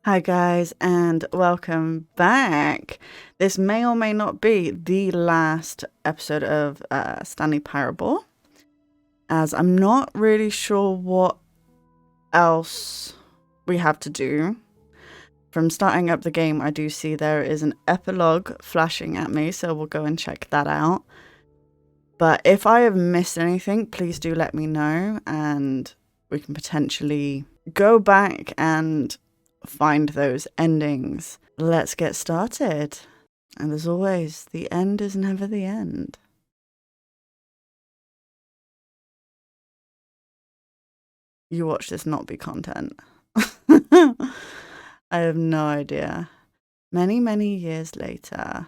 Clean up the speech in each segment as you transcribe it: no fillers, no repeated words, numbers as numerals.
Hi guys, and welcome back. This may or may not be the last episode of Stanley Parable, as I'm not really sure what else we have to do. From starting up the game, I do see there is an epilogue flashing at me, so we'll go and check that out. But if I have missed anything, please do let me know, and we can potentially go back and find those endings. Let's get started. And as always, the end is never the end. You watch this not be content. I have no idea. Many, many years later.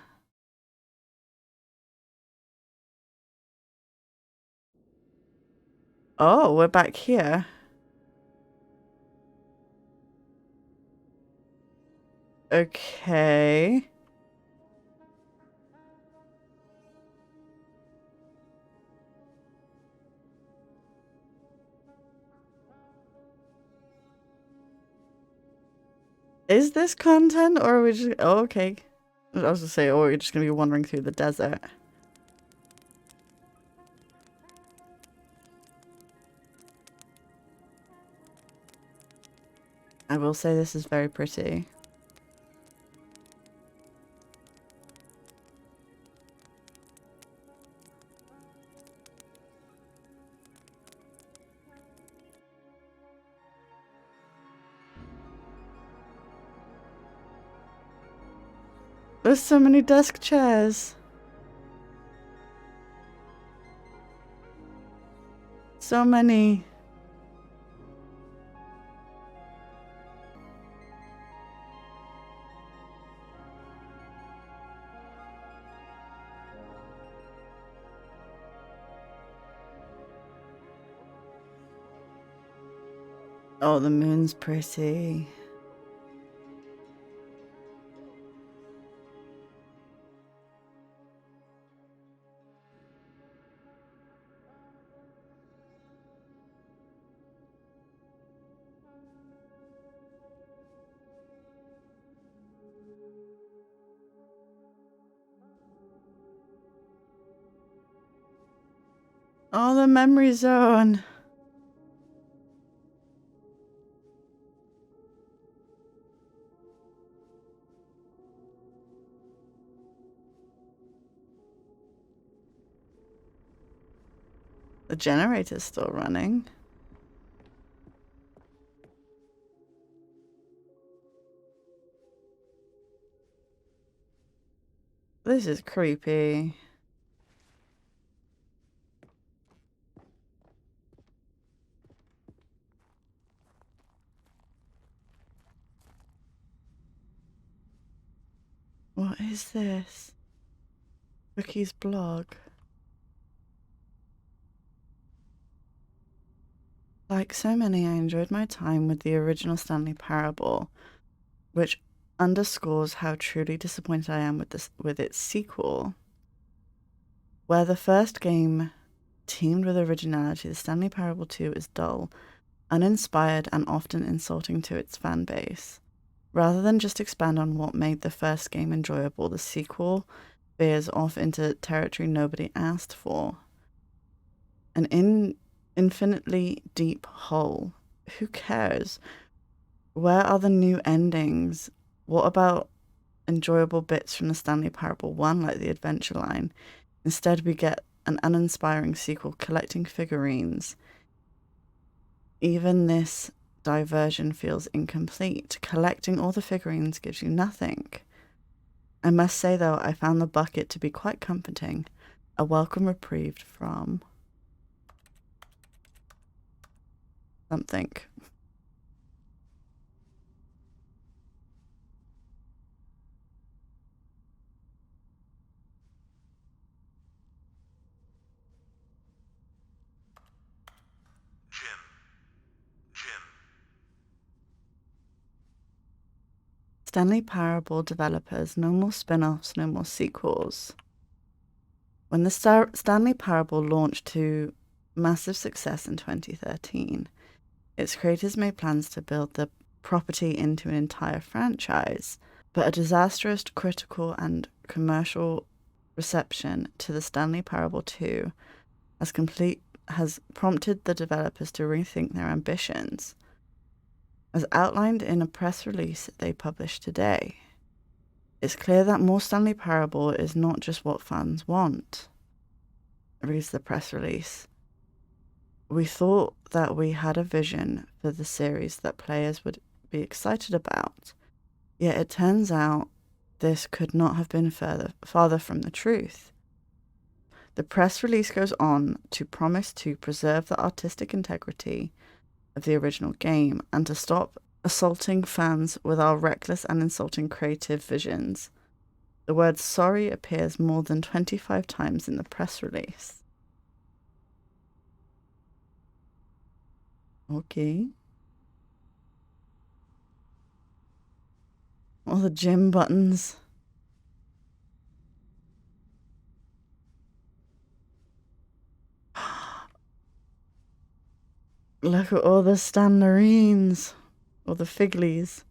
Oh, we're back here. Okay. Is this content, or are we just... Oh, okay. I was gonna say, or are we just gonna be wandering through the desert? I will say this is very pretty. There's so many desk chairs. So many. Oh, the moon's pretty. Oh, the memory zone. The generator's still running. This is creepy. What is this? Cookie's blog. Like so many, I enjoyed my time with the original Stanley Parable, which underscores how truly disappointed I am with its sequel. Where the first game teamed with originality, the Stanley Parable 2 is dull, uninspired, and often insulting to its fan base. Rather than just expand on what made the first game enjoyable, the sequel veers off into territory nobody asked for. An infinitely deep hole. Who cares? Where are the new endings? What about enjoyable bits from the Stanley Parable 1, like the adventure line? Instead, we get an uninspiring sequel collecting figurines. Even this diversion feels incomplete. Collecting all the figurines gives you nothing. I must say, though, I found the bucket to be quite comforting. A welcome reprieve from... something. Jim. Stanley Parable developers, no more spin-offs, no more sequels. When the Stanley Parable launched to massive success in 2013, its creators made plans to build the property into an entire franchise. But a disastrous critical and commercial reception to the Stanley Parable 2 has prompted the developers to rethink their ambitions, as outlined in a press release they published today. It's clear that more Stanley Parable is not just what fans want, reads the press release. We thought that we had a vision for the series that players would be excited about, yet it turns out this could not have been farther from the truth. The press release goes on to promise to preserve the artistic integrity of the original game and to stop assaulting fans with our reckless and insulting creative visions. The word sorry appears more than 25 times in the press release. Okay. All the gym buttons. Look at all the Stanlerines. Or the Figlies.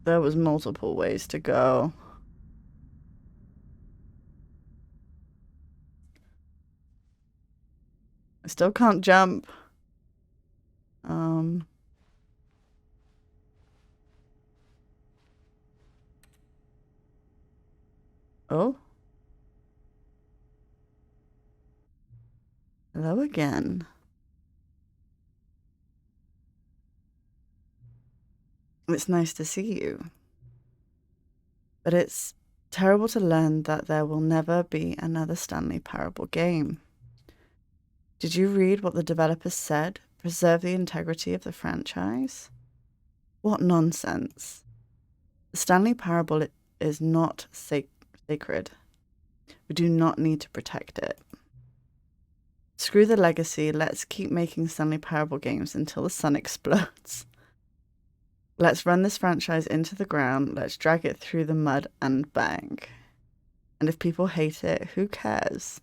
There was multiple ways to go. I still can't jump. Oh. Hello again. It's nice to see you. But it's terrible to learn that there will never be another Stanley Parable game. Did you read what the developers said? Preserve the integrity of the franchise? What nonsense. The Stanley Parable is not sacred. We do not need to protect it. Screw the legacy. Let's keep making Stanley Parable games until the sun explodes. Let's run this franchise into the ground. Let's drag it through the mud and bang. And if people hate it, who cares?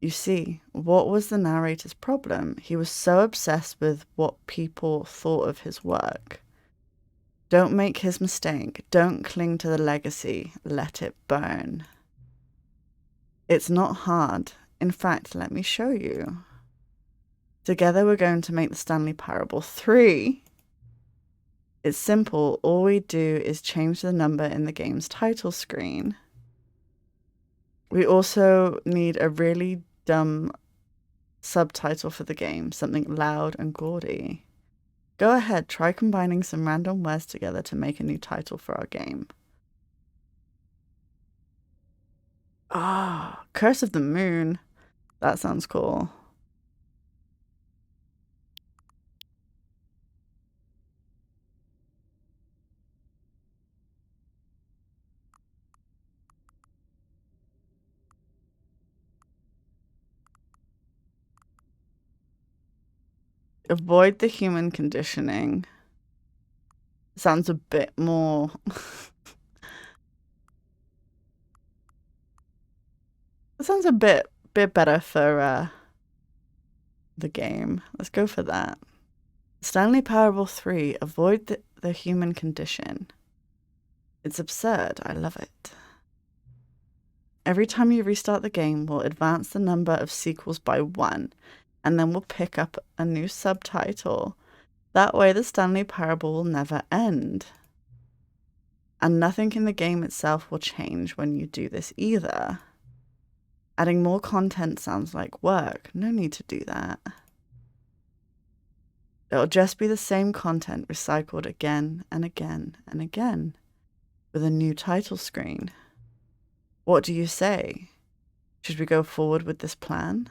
You see, what was the narrator's problem? He was so obsessed with what people thought of his work. Don't make his mistake. Don't cling to the legacy. Let it burn. It's not hard. In fact, let me show you. Together we're going to make the Stanley Parable 3. It's simple. All we do is change the number in the game's title screen. We also need a really dumb subtitle for the game, something loud and gaudy. Go ahead, try combining some random words together to make a new title for our game. Ah, Curse of the Moon. That sounds cool. Avoid the human conditioning. Sounds a bit more... It sounds a bit better for the game. Let's go for that. Stanley Parable 3, avoid the human condition. It's absurd. I love it. Every time you restart the game, we'll advance the number of sequels by 1, and then we'll pick up a new subtitle. That way the Stanley Parable will never end. And nothing in the game itself will change when you do this either. Adding more content sounds like work. No need to do that. It'll just be the same content recycled again and again and again, with a new title screen. What do you say? Should we go forward with this plan?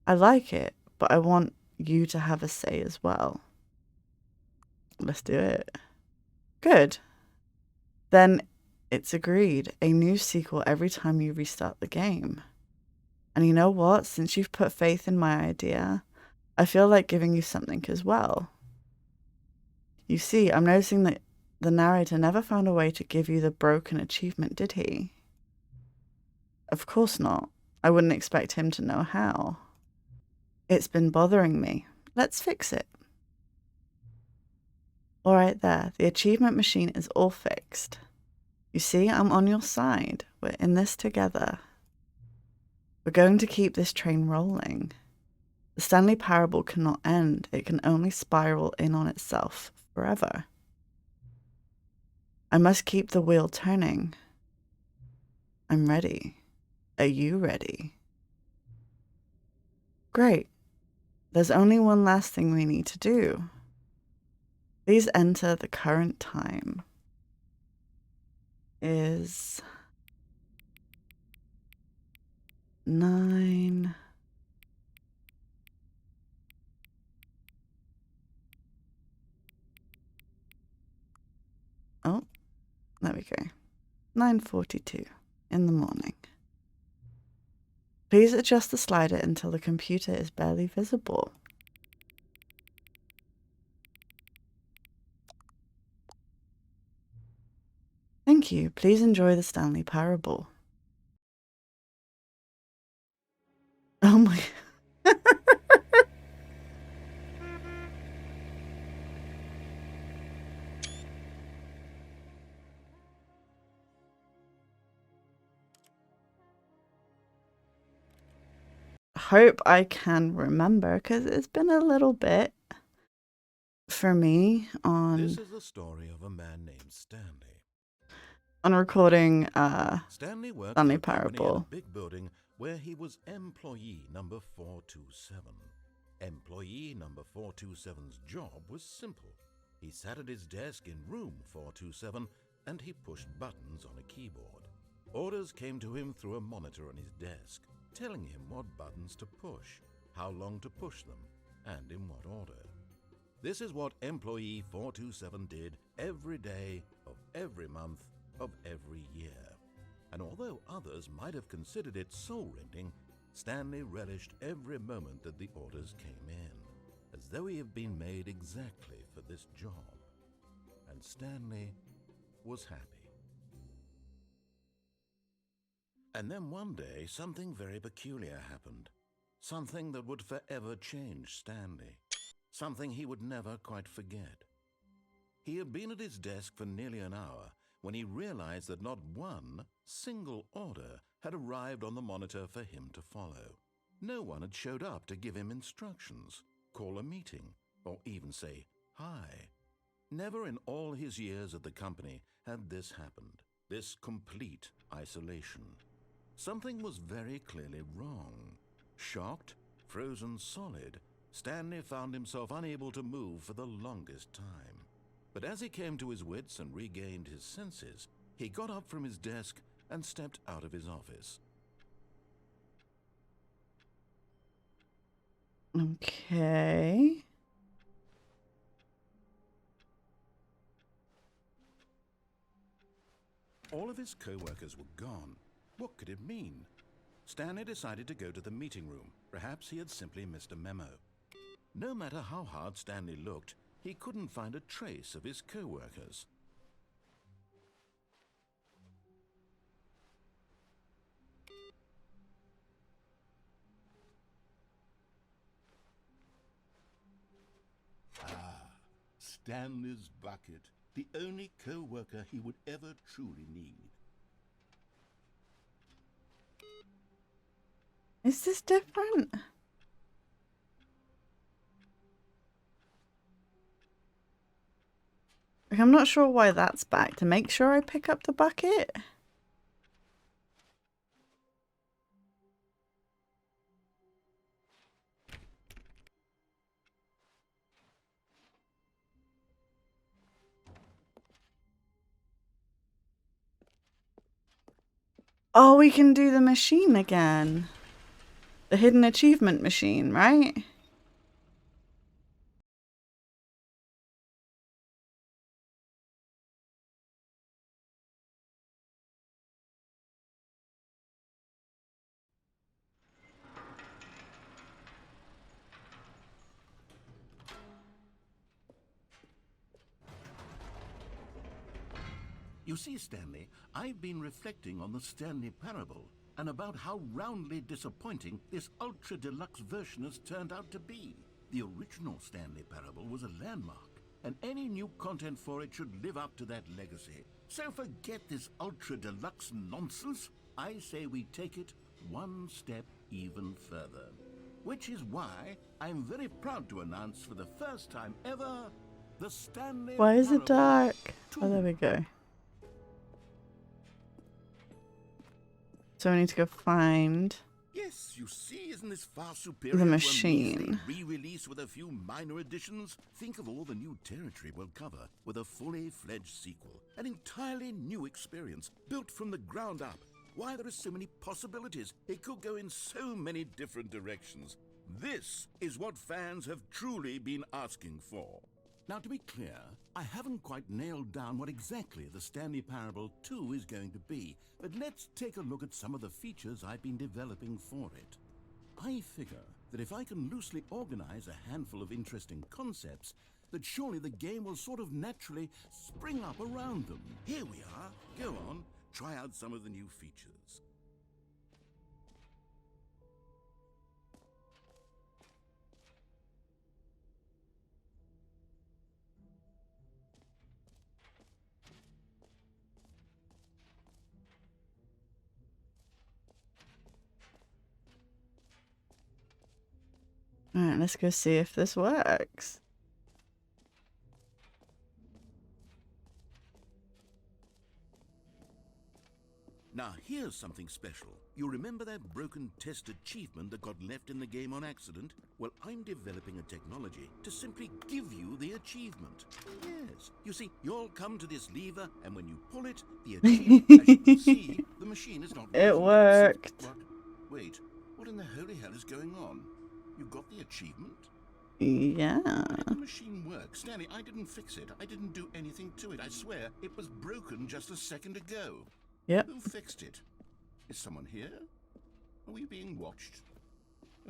I like it, but I want you to have a say as well. Let's do it. Good. Then it's agreed. A new sequel every time you restart the game. And you know what? Since you've put faith in my idea, I feel like giving you something as well. You see, I'm noticing that the narrator never found a way to give you the broken achievement, did he? Of course not. I wouldn't expect him to know how. It's been bothering me. Let's fix it. All right, there. The achievement machine is all fixed. You see, I'm on your side. We're in this together. We're going to keep this train rolling. The Stanley Parable cannot end. It can only spiral in on itself forever. I must keep the wheel turning. I'm ready. Are you ready? Great. There's only one last thing we need to do. Please enter the current time. Is 9. Oh, there we go. 9:42 in the morning. Please adjust the slider until the computer is barely visible. Thank you. Please enjoy the Stanley Parable. Oh my... Hope I can remember, because it's been a little bit for me on... This is the story of a man named Stanley. On recording Stanley worked Stanley for a company in a Parable. big building where he was employee number 427. Employee number 427's job was simple. He sat at his desk in room 427 and he pushed buttons on a keyboard. Orders came to him through a monitor on his desk, telling him what buttons to push, how long to push them, and in what order. This is what employee 427 did every day of every month of every year. And although others might have considered it soul-rending, Stanley relished every moment that the orders came in, as though he had been made exactly for this job. And Stanley was happy. And then one day, something very peculiar happened. Something that would forever change Stanley. Something he would never quite forget. He had been at his desk for nearly an hour when he realized that not one single order had arrived on the monitor for him to follow. No one had showed up to give him instructions, call a meeting, or even say hi. Never in all his years at the company had this happened, this complete isolation. Something was very clearly wrong. Shocked, frozen solid, Stanley found himself unable to move for the longest time. But as he came to his wits and regained his senses, he got up from his desk and stepped out of his office. Okay. All of his co-workers were gone. What could it mean? Stanley decided to go to the meeting room. Perhaps he had simply missed a memo. No matter how hard Stanley looked, he couldn't find a trace of his co-workers. Stanley's bucket, the only co-worker he would ever truly need. Is this different? Like, I'm not sure why that's back. To make sure I pick up the bucket? Oh, we can do the machine again. The hidden achievement machine, right? You see, Stanley, I've been reflecting on the Stanley Parable and about how roundly disappointing this ultra deluxe version has turned out to be. The original Stanley Parable was a landmark, and any new content for it should live up to that legacy. So forget this ultra deluxe nonsense. I say we take it one step even further. Which is why I'm very proud to announce for the first time ever, the Stanley Why is it Parable dark? 2. Oh, there we go. So we need to go find Yes, you see, isn't this far superior the to a machine. measly re-release with a few minor additions? Think of all the new territory we'll cover with a fully fledged sequel. An entirely new experience, built from the ground up. Why, there are so many possibilities. It could go in so many different directions. This is what fans have truly been asking for. Now, to be clear, I haven't quite nailed down what exactly the Stanley Parable 2 is going to be, but let's take a look at some of the features I've been developing for it. I figure that if I can loosely organize a handful of interesting concepts, that surely the game will sort of naturally spring up around them. Here we are. Go on, try out some of the new features. Alright, let's go see if this works. Now, here's something special. You remember that broken test achievement that got left in the game on accident? Well, I'm developing a technology to simply give you the achievement. Yes. You see, you'll come to this lever, and when you pull it, the achievement, as you can see, the machine is not working. It worked. What? Wait, what in the holy hell is going on? You got the achievement? Yeah. How did the machine work? Stanley, I didn't fix it. I didn't do anything to it. I swear, it was broken just a second ago. Yep. Who fixed it? Is someone here? Are we being watched?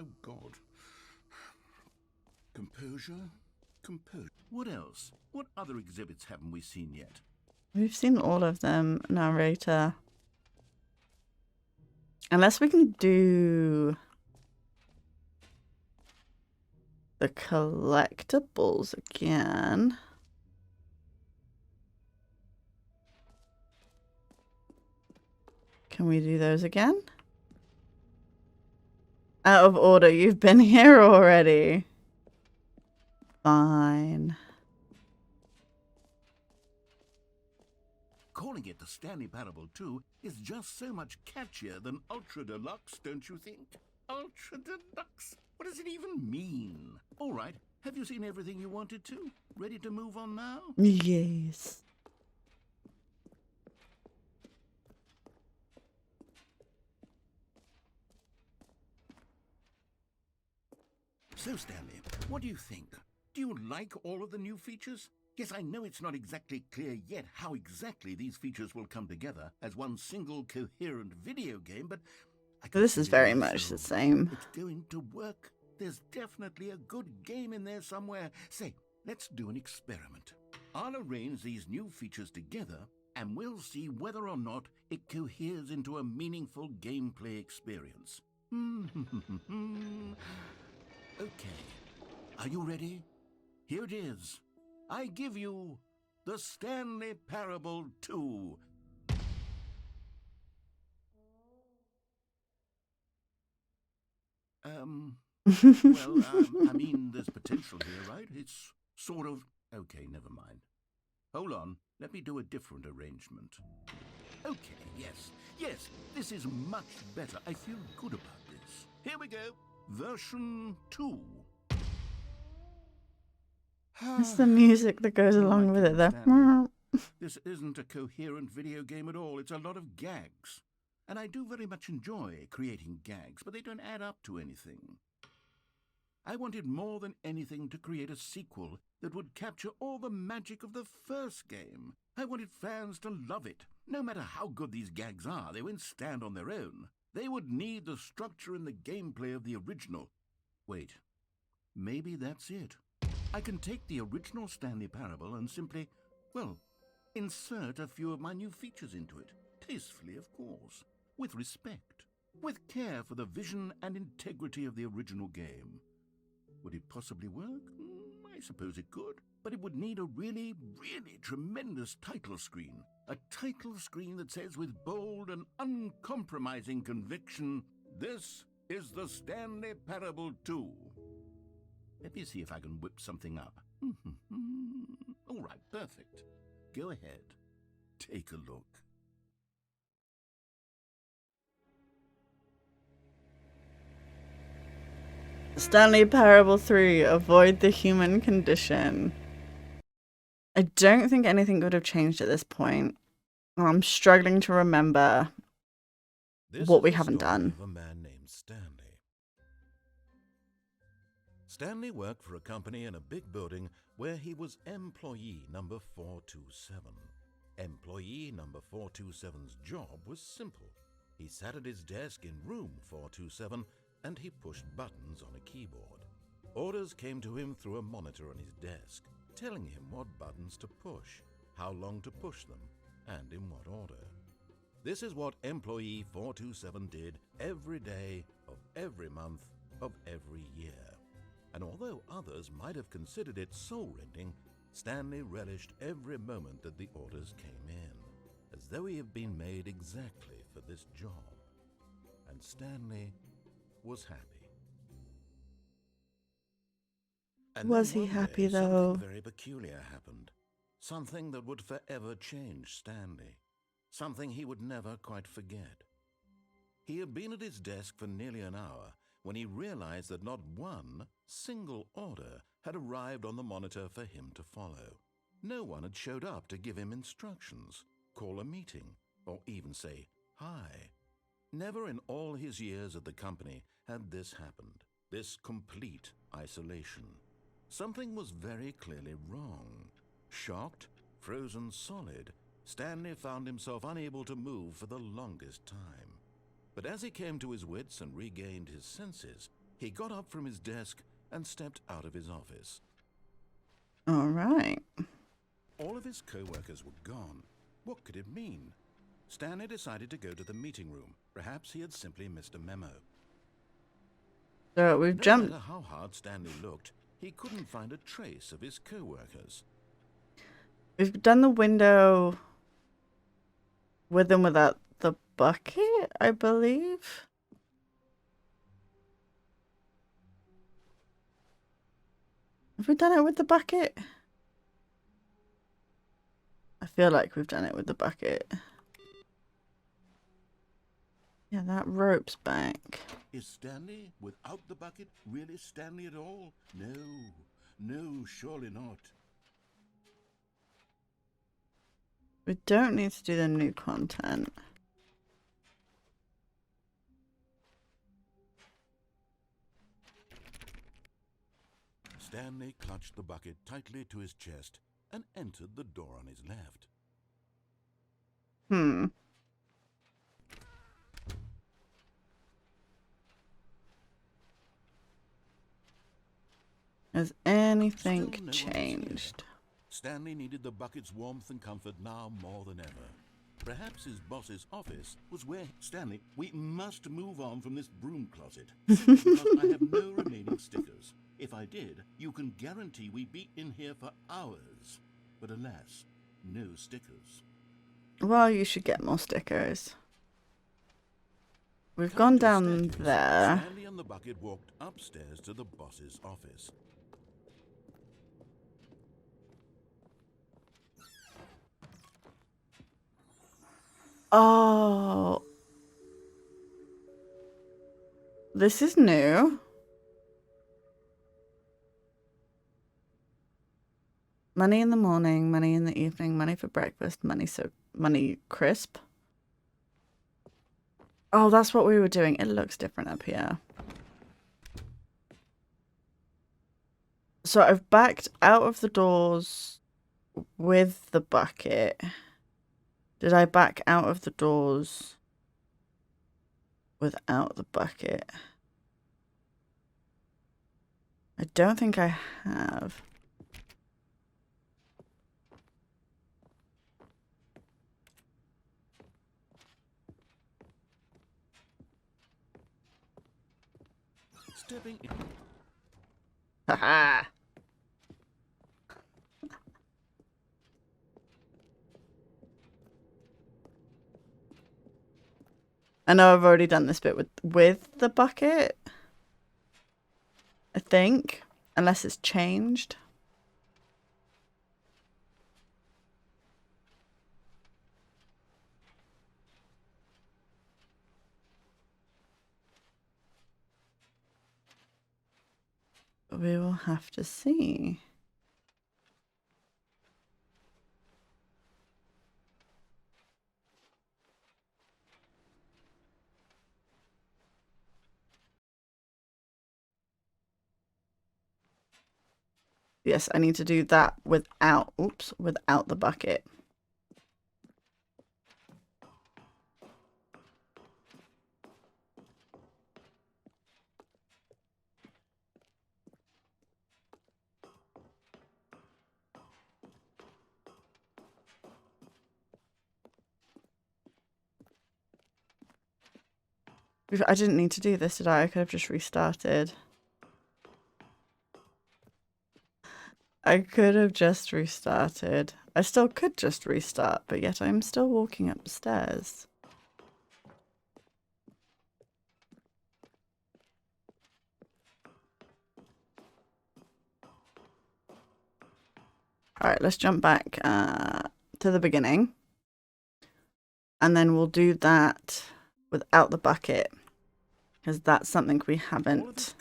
Oh, God. Composure? Composure. What else? What other exhibits haven't we seen yet? We've seen all of them, narrator. Unless we can do the collectibles again. Can we do those again? Out of order, you've been here already. Fine. Calling it the Stanley Parable 2 is just so much catchier than Ultra Deluxe, don't you think? Ultra Deluxe? What does it even mean? All right, have you seen everything you wanted to? Ready to move on now? Yes. So, Stanley, what do you think? Do you like all of the new features? Yes, I know it's not exactly clear yet how exactly these features will come together as one single coherent video game, but This is very much the same. It's going to work. There's definitely a good game in there somewhere. Say, let's do an experiment. I'll arrange these new features together, and we'll see whether or not it coheres into a meaningful gameplay experience. Okay, are you ready? Here it is. I give you the Stanley Parable 2. I mean, there's potential here, right? It's sort of... Okay, never mind. Hold on, let me do a different arrangement. Okay, yes, this is much better. I feel good about this. Here we go. Version 2. It's the music that goes along with it, though. This isn't a coherent video game at all. It's a lot of gags. And I do very much enjoy creating gags, but they don't add up to anything. I wanted more than anything to create a sequel that would capture all the magic of the first game. I wanted fans to love it. No matter how good these gags are, they won't stand on their own. They would need the structure and the gameplay of the original. Wait, maybe that's it. I can take the original Stanley Parable and simply, well, Insert a few of my new features into it, tastefully of course, with respect, with care for the vision and integrity of the original game. Would it possibly work? I suppose it could, but it would need a really, really tremendous title screen. A title screen that says with bold and uncompromising conviction, "This is the Stanley Parable 2. Let me see if I can whip something up. All right, perfect. Go ahead. Take a look. Stanley Parable 3, Avoid the Human Condition. I don't think anything would have changed at this point. I'm struggling to remember what we haven't done. Of a man named Stanley. Stanley worked for a company in a big building where he was employee number 427. Employee number 427's job was simple. He sat at his desk in room 427 and he pushed buttons on a keyboard. Orders came to him through a monitor on his desk, telling him what buttons to push, how long to push them, and in what order. This is what employee 427 did every day of every month of every year. And although others might have considered it soul-rending, Stanley relished every moment that the orders came in, as though he had been made exactly for this job. And Stanley was happy. And Was then he one happy, day, though? Something very peculiar happened. Something that would forever change Stanley. Something he would never quite forget. He had been at his desk for nearly an hour when he realized that not one single order had arrived on the monitor for him to follow. No one had showed up to give him instructions, call a meeting, or even say hi. Never in all his years at the company had this happened, this complete isolation. Something was very clearly wrong. Shocked, frozen solid, Stanley found himself unable to move for the longest time. But as he came to his wits and regained his senses, he got up from his desk and stepped out of his office. All right. All of his co-workers were gone. What could it mean? Stanley decided to go to the meeting room. Perhaps he had simply missed a memo. So we've No jumped. matter how hard Stanley looked, he couldn't find a trace of his co-workers. We've done the window with and without the bucket, I believe. Have we done it with the bucket? I feel like we've done it with the bucket. Yeah, that rope's back. Is Stanley, without the bucket, really Stanley at all? No, surely not. We don't need to do the new content. Stanley clutched the bucket tightly to his chest and entered the door on his left. Has anything Still no one was changed? here. Stanley needed the bucket's warmth and comfort now more than ever. Perhaps his boss's office was where... Stanley, we must move on from this broom closet. Simply because I have no remaining stickers. If I did, you can guarantee we'd be in here for hours. But alas, no stickers. Well, you should get more stickers. We've gone down there. Stanley and the bucket walked upstairs to the boss's office. Oh. This is new. Money in the morning, money in the evening, money for breakfast, money crisp. Oh, that's what we were doing. It looks different up here. So I've backed out of the doors with the bucket. Did I back out of the doors without the bucket? I don't think I have. Stepping in. Haha. I know I've already done this bit with the bucket. I think. Unless it's changed. We will have to see. Yes, I need to do that without, without the bucket. I didn't need to do this, did I? I could have just restarted. I could have just restarted. I still could just restart, but yet I'm still walking upstairs. Alright, let's jump back to the beginning. And then we'll do that without the bucket. Because that's something we haven't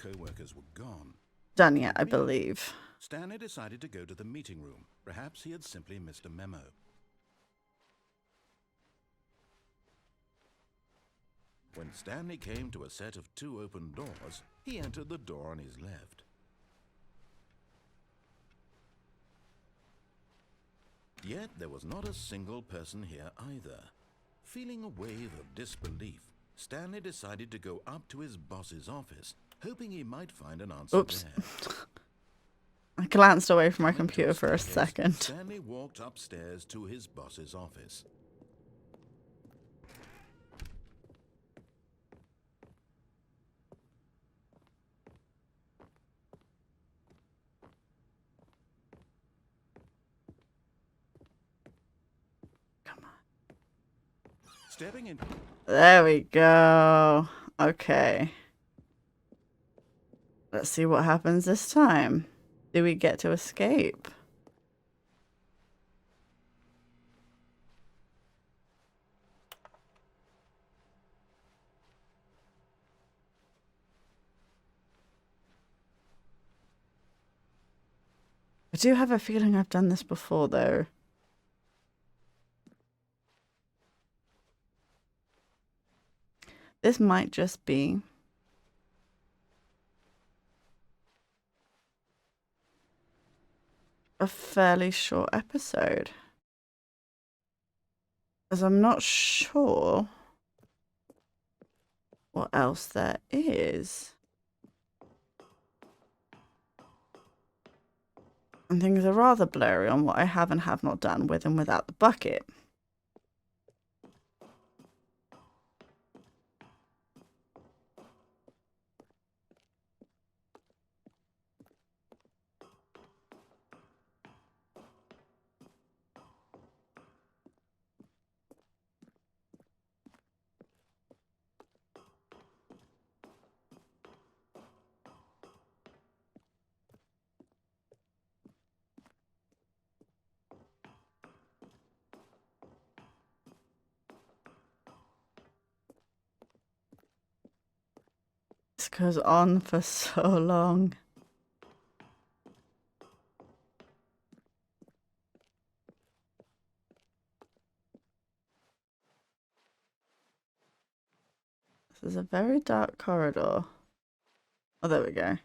done yet, I believe. Stanley decided to go to the meeting room. Perhaps he had simply missed a memo. When Stanley came to a set of 2 open doors, he entered the door on his left. Yet there was not a single person here either. Feeling a wave of disbelief, Stanley decided to go up to his boss's office, hoping he might find an answer there. I glanced away from my computer for a second. Stanley walked upstairs to his boss's office. Come on. Stepping in. There we go. Okay. Let's see what happens this time. Do we get to escape? I do have a feeling I've done this before, though. This might just be a fairly short episode, as I'm not sure what else there is. And things are rather blurry on what I have and have not done with and without the bucket. This goes on for so long. This is a very dark corridor. Oh, there we go.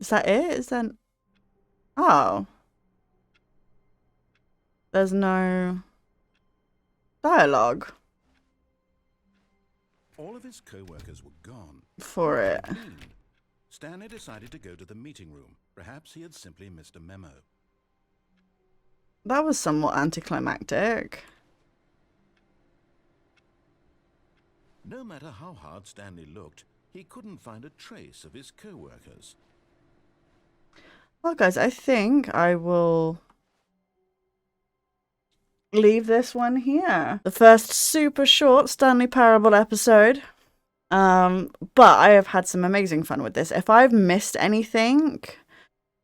Is that it? Is that... Oh. There's no dialogue. All of his co-workers were gone. For it. Stanley decided to go to the meeting room. Perhaps he had simply missed a memo. That was somewhat anticlimactic. No matter how hard Stanley looked, he couldn't find a trace of his co-workers. Well, guys, I think I will leave this one here. The first super short Stanley Parable episode. But I have had some amazing fun with this. If I've missed anything,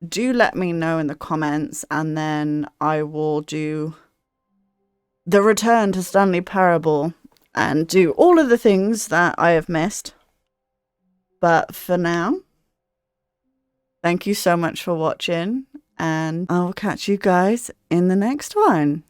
do let me know in the comments, and then I will do the return to Stanley Parable and do all of the things that I have missed. But for now, thank you so much for watching, and I'll catch you guys in the next one.